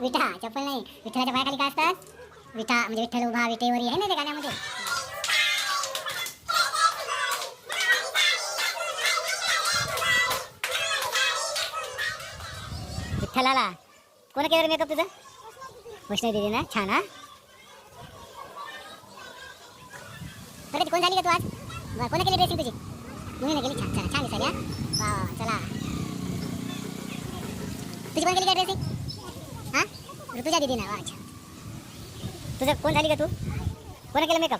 विठा चप्पल नाही, विठ्ठलाच्या पायाखाली काय असतात? विठा म्हणजे विठ्ठल उभा विटेवरी आहे ना ते गाण्यामध्ये. विठ्ठलाला कोण केलं मेकअप तुझं? वैष्णवी दिदी ना, छान. हा बरं कोण झाली का तू आज? बरं कोण केली ड्रेसिंग तुझी? मुलीने केली. छान छान छान दिसायला. वा वा चला. तुझी कोण केली का ड्रेसिंग? हां ऋतुजा दिदी ना. वा अच्छा. तुझं कोण झाली का तू? कोण केलं मेकअप?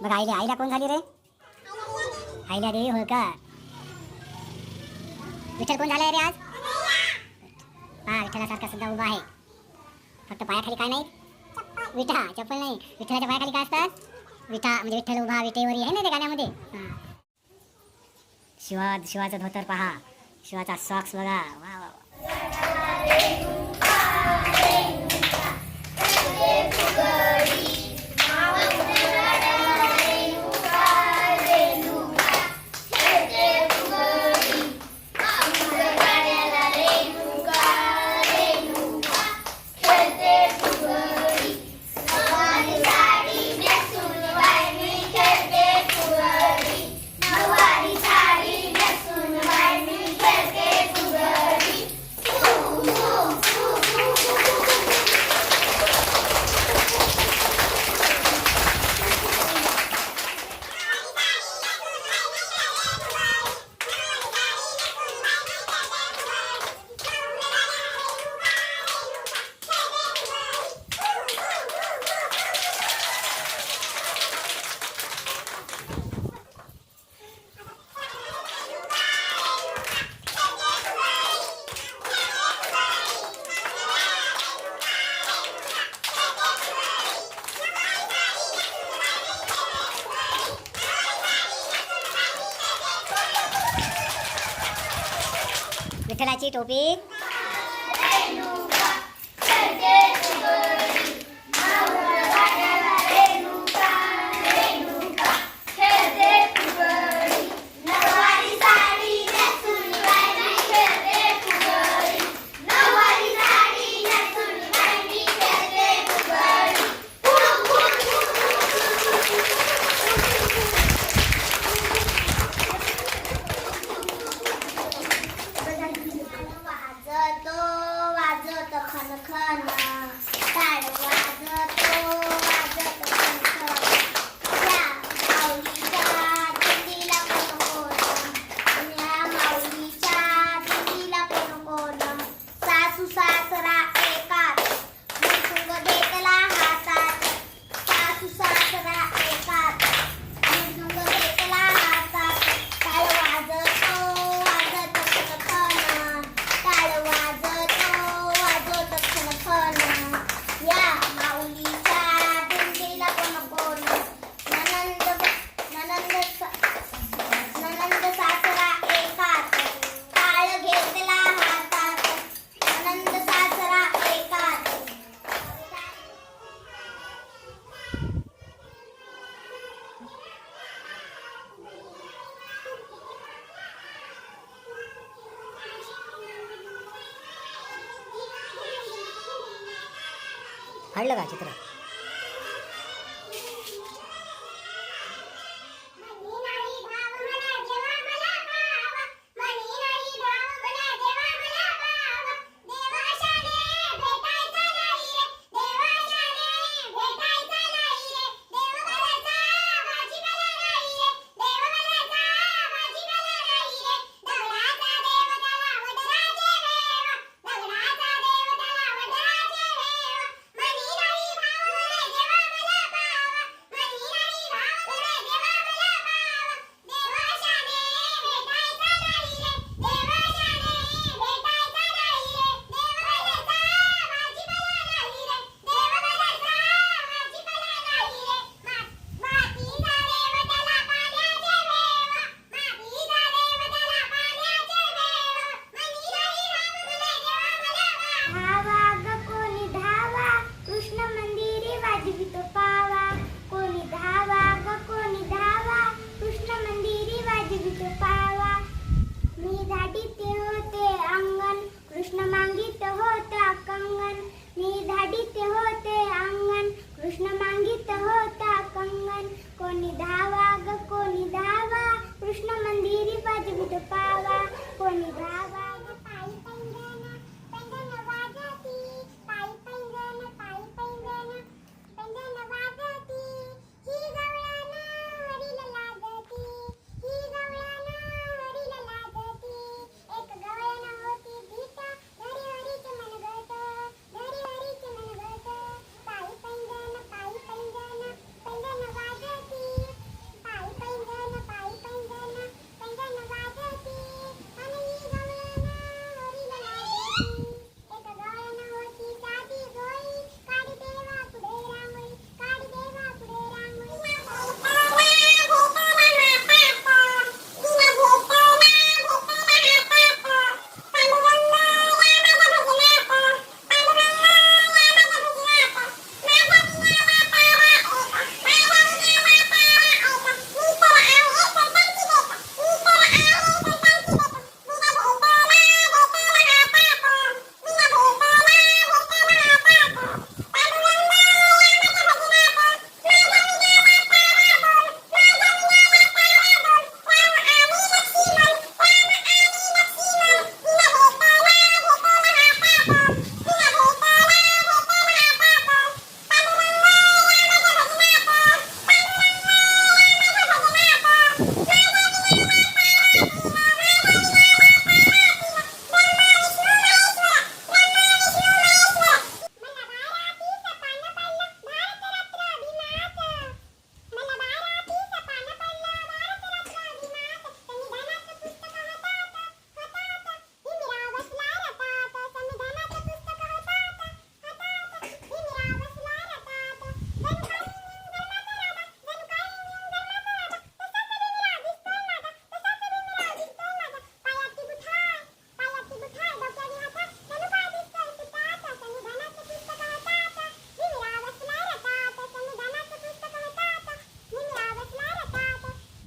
बघा आईला कोण झाली रे? आईला देवी होय का? विठ्ठल कोण झालाय रे आज? हा विठ्ठलासारखा सुद्धा उभा आहे. फक्त पायाखाली काय नाही? विठा चप्पल नाही, विठ्ठलाच्या पायाखाली काय असतात? विठा म्हणजे विठ्ठल उभा विटेवरी आहे ना ते गाण्यामध्ये. शिवाचं धोतर पहा, शिवाचा सॉक्स बघा. वा वा विठ्ठलाची टोपी. काढलं का चित्र? मी झाडी ते होते आहे